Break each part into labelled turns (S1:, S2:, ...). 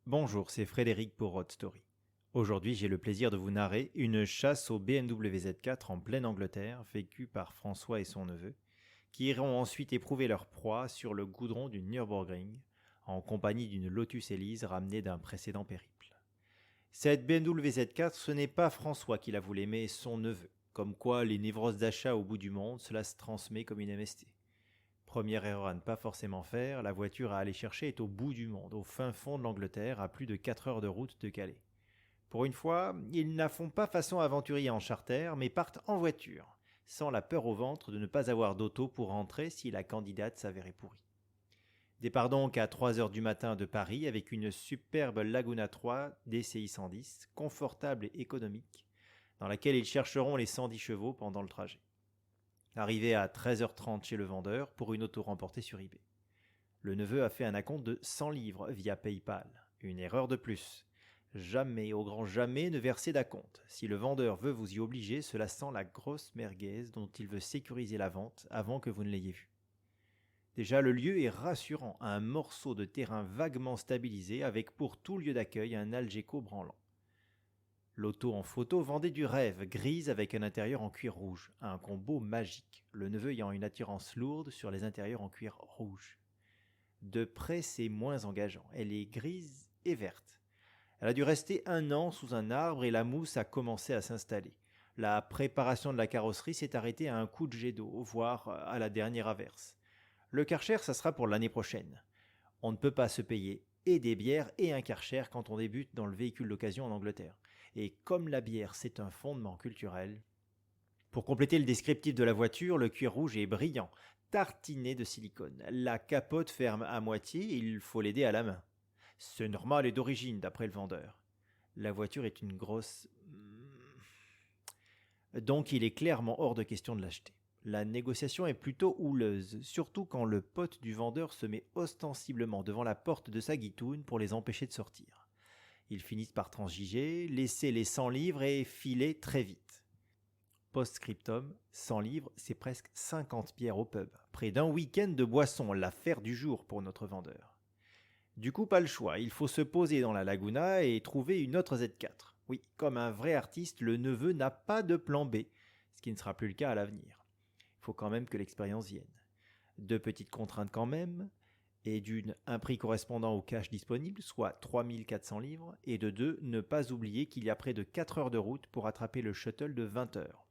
S1: Bonjour, c'est Frédéric pour Road Story. Aujourd'hui, j'ai le plaisir de vous narrer une chasse au BMW Z4 en pleine Angleterre, vécue par François et son neveu, qui iront ensuite éprouver leur proie sur le goudron du Nürburgring, en compagnie d'une Lotus Elise ramenée d'un précédent périple. Cette BMW Z4, ce n'est pas François qui la voulait, mais son neveu. Comme quoi, les névroses d'achat au bout du monde, cela se transmet comme une MST. Première erreur à ne pas forcément faire, la voiture à aller chercher est au bout du monde, au fin fond de l'Angleterre, à plus de 4 heures de route de Calais. Pour une fois, ils ne font pas façon aventurier en charter, mais partent en voiture, sans la peur au ventre de ne pas avoir d'auto pour rentrer si la candidate s'avérait pourrie. Départ donc à 3 heures du matin de Paris avec une superbe Laguna 3 DCI 110, confortable et économique, dans laquelle ils chercheront les 110 chevaux pendant le trajet. Arrivé à 13h30 chez le vendeur pour une auto remportée sur eBay. Le neveu a fait un acompte de 100 livres via PayPal. Une erreur de plus. Jamais, au grand jamais, ne verser d'acompte. Si le vendeur veut vous y obliger, cela sent la grosse merguez dont il veut sécuriser la vente avant que vous ne l'ayez vue. Déjà, le lieu est rassurant, un morceau de terrain vaguement stabilisé avec pour tout lieu d'accueil un Algeco branlant. L'auto en photo vendait du rêve, grise avec un intérieur en cuir rouge, un combo magique, le neveu ayant une attirance lourde sur les intérieurs en cuir rouge. De près, c'est moins engageant, elle est grise et verte. Elle a dû rester 1 an sous un arbre et la mousse a commencé à s'installer. La préparation de la carrosserie s'est arrêtée à un coup de jet d'eau, voire à la dernière averse. Le Karcher, ça sera pour l'année prochaine. On ne peut pas se payer et des bières et un Karcher quand on débute dans le véhicule d'occasion en Angleterre. Et comme la bière, c'est un fondement culturel. Pour compléter le descriptif de la voiture, le cuir rouge est brillant, tartiné de silicone. La capote ferme à moitié, il faut l'aider à la main. C'est normal et d'origine, d'après le vendeur. La voiture est une grosse... Donc il est clairement hors de question de l'acheter. La négociation est plutôt houleuse, surtout quand le pote du vendeur se met ostensiblement devant la porte de sa guitoune pour les empêcher de sortir. Ils finissent par transiger, laisser les 100 livres et filer très vite. Post-scriptum, 100 livres, c'est presque 50 bières au pub. Près d'un week-end de boisson, l'affaire du jour pour notre vendeur. Du coup, pas le choix, il faut se poser dans la Laguna et trouver une autre Z4. Oui, comme un vrai artiste, le neveu n'a pas de plan B, ce qui ne sera plus le cas à l'avenir. Il faut quand même que l'expérience vienne. Deux petites contraintes quand même, et d'une, un prix correspondant au cash disponible, soit 3400 livres, et de deux, ne pas oublier qu'il y a près de 4 heures de route pour attraper le shuttle de 20 heures.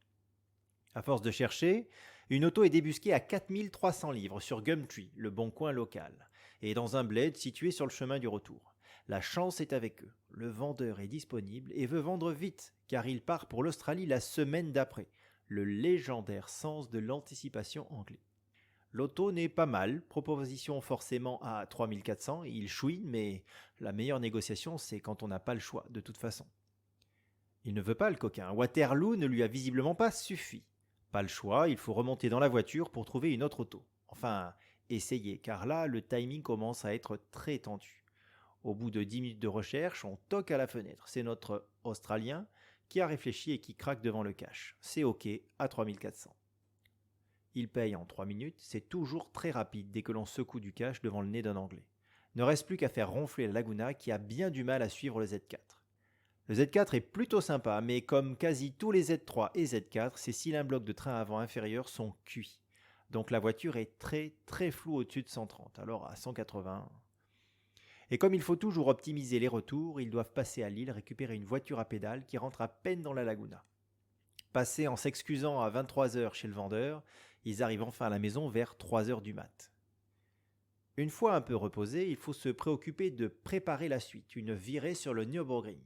S1: À force de chercher, une auto est débusquée à 4300 livres sur Gumtree, le bon coin local, et dans un bled situé sur le chemin du retour. La chance est avec eux. Le vendeur est disponible et veut vendre vite, car il part pour l'Australie la semaine d'après, le légendaire sens de l'anticipation anglais. L'auto n'est pas mal, proposition forcément à 3400, il chouine, mais la meilleure négociation c'est quand on n'a pas le choix, de toute façon. Il ne veut pas le coquin, Waterloo ne lui a visiblement pas suffi. Pas le choix, il faut remonter dans la voiture pour trouver une autre auto. Enfin, essayer, car là, le timing commence à être très tendu. Au bout de 10 minutes de recherche, on toque à la fenêtre. C'est notre Australien qui a réfléchi et qui craque devant le cash. C'est OK à 3400. Il paye en 3 minutes, c'est toujours très rapide dès que l'on secoue du cash devant le nez d'un Anglais. Ne reste plus qu'à faire ronfler la Laguna qui a bien du mal à suivre le Z4. Le Z4 est plutôt sympa, mais comme quasi tous les Z3 et Z4, ses cylindres blocs de train avant inférieur sont cuits. Donc la voiture est très très floue au-dessus de 130, alors à 180. Et comme il faut toujours optimiser les retours, ils doivent passer à Lille récupérer une voiture à pédales qui rentre à peine dans la Laguna. Passés en s'excusant à 23 heures chez le vendeur, ils arrivent enfin à la maison vers 3 heures du mat. Une fois un peu reposés, il faut se préoccuper de préparer la suite, une virée sur le Nürburgring.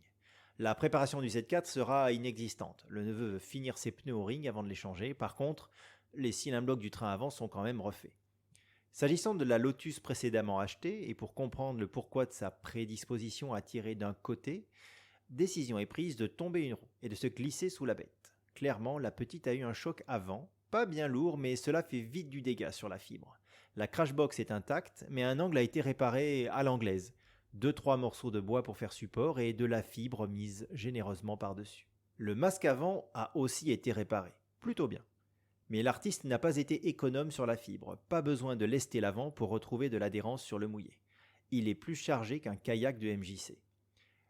S1: La préparation du Z4 sera inexistante. Le neveu veut finir ses pneus au ring avant de les changer. Par contre, les cylindres blocs du train avant sont quand même refaits. S'agissant de la Lotus précédemment achetée, et pour comprendre le pourquoi de sa prédisposition à tirer d'un côté, décision est prise de tomber une roue et de se glisser sous la bête. Clairement, la petite a eu un choc avant, pas bien lourd, mais cela fait vite du dégât sur la fibre. La crashbox est intacte, mais un angle a été réparé à l'anglaise. 2-3 morceaux de bois pour faire support et de la fibre mise généreusement par-dessus. Le masque avant a aussi été réparé, plutôt bien. Mais l'artiste n'a pas été économe sur la fibre, pas besoin de lester l'avant pour retrouver de l'adhérence sur le mouillé. Il est plus chargé qu'un kayak de MJC.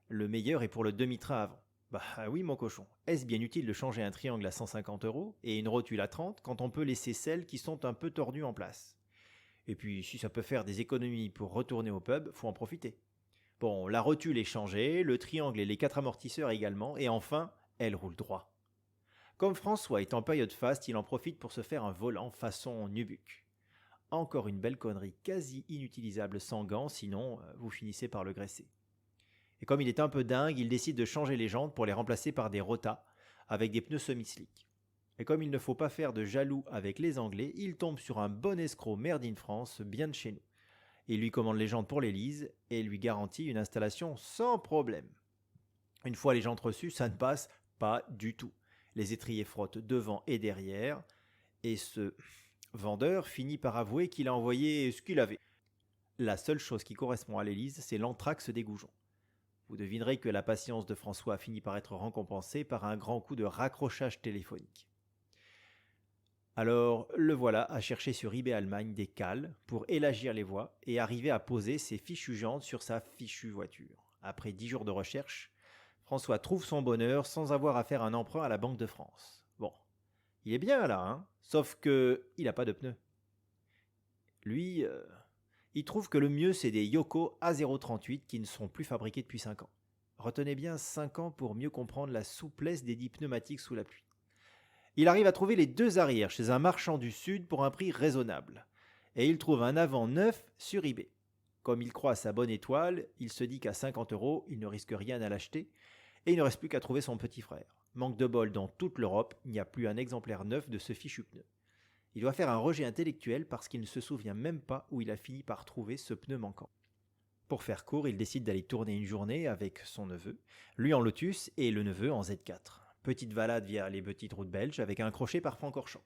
S1: Le meilleur est pour le demi-train avant. Bah oui mon cochon, est-ce bien utile de changer un triangle à 150 € et une rotule à 30 quand on peut laisser celles qui sont un peu tordues en place? Et puis si ça peut faire des économies pour retourner au pub, faut en profiter. Bon, la rotule est changée, le triangle et les 4 amortisseurs également, et enfin, elle roule droit. Comme François est en période faste, il en profite pour se faire un volant façon Nubuck. Encore une belle connerie quasi inutilisable sans gants, sinon vous finissez par le graisser. Et comme il est un peu dingue, il décide de changer les jantes pour les remplacer par des Rota avec des pneus semi-slick. Et comme il ne faut pas faire de jaloux avec les Anglais, il tombe sur un bon escroc made in France bien de chez nous. Il lui commande les jantes pour l'Élysée et lui garantit une installation sans problème. Une fois les jantes reçues, ça ne passe pas du tout. Les étriers frottent devant et derrière, et ce vendeur finit par avouer qu'il a envoyé ce qu'il avait. La seule chose qui correspond à l'Élysée, c'est l'anthrax des goujons. Vous devinerez que la patience de François finit par être récompensée par un grand coup de raccrochage téléphonique. Alors, le voilà à chercher sur eBay Allemagne des cales pour élargir les voies et arriver à poser ses fichues jantes sur sa fichue voiture. Après 10 jours de recherche, François trouve son bonheur sans avoir à faire un emprunt à la Banque de France. Bon, il est bien là, hein, sauf que il n'a pas de pneus. Lui, il trouve que le mieux c'est des Yoko A038 qui ne sont plus fabriqués depuis 5 ans. Retenez bien 5 ans pour mieux comprendre la souplesse des 10 pneumatiques sous la pluie. Il arrive à trouver les 2 arrières chez un marchand du Sud pour un prix raisonnable. Et il trouve un avant neuf sur eBay. Comme il croit à sa bonne étoile, il se dit qu'à 50 €, il ne risque rien à l'acheter. Et il ne reste plus qu'à trouver son petit frère. Manque de bol, dans toute l'Europe, il n'y a plus un exemplaire neuf de ce fichu pneu. Il doit faire un rejet intellectuel parce qu'il ne se souvient même pas où il a fini par trouver ce pneu manquant. Pour faire court, il décide d'aller tourner une journée avec son neveu, lui en Lotus et le neveu en Z4. Petite balade via les petites routes belges avec un crochet par Francorchamps.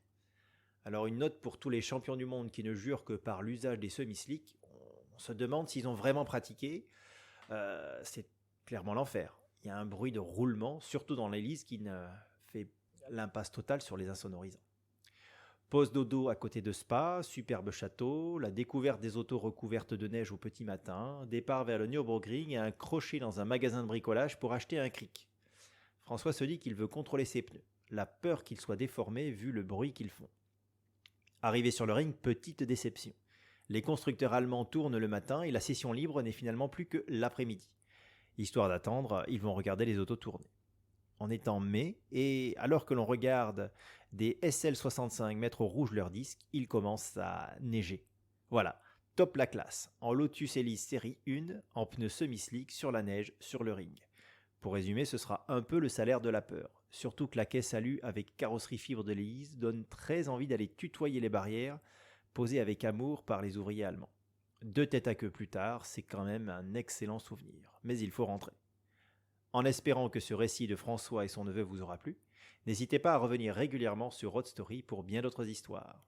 S1: Alors une note pour tous les champions du monde qui ne jurent que par l'usage des semi-slicks. On se demande s'ils ont vraiment pratiqué. C'est clairement l'enfer. Il y a un bruit de roulement, surtout dans l'hélice, qui ne fait l'impasse totale sur les insonorisants. Pause dodo à côté de Spa, superbe château, la découverte des autos recouvertes de neige au petit matin, départ vers le Nürburgring et un crochet dans un magasin de bricolage pour acheter un cric. François se dit qu'il veut contrôler ses pneus, la peur qu'ils soient déformés vu le bruit qu'ils font. Arrivé sur le ring, petite déception. Les constructeurs allemands tournent le matin et la session libre n'est finalement plus que l'après-midi. Histoire d'attendre, ils vont regarder les autos tourner. On est en mai et alors que l'on regarde des SL65 mettre au rouge leur disque, il commence à neiger. Voilà, top la classe, en Lotus Elise série 1, en pneus semi-slick sur la neige sur le ring. Pour résumer, ce sera un peu le salaire de la peur. Surtout que la caisse alu avec carrosserie fibre de l'hélice donne très envie d'aller tutoyer les barrières posées avec amour par les ouvriers allemands. 2 têtes à queue plus tard, c'est quand même un excellent souvenir. Mais il faut rentrer. En espérant que ce récit de François et son neveu vous aura plu, n'hésitez pas à revenir régulièrement sur Road Story pour bien d'autres histoires.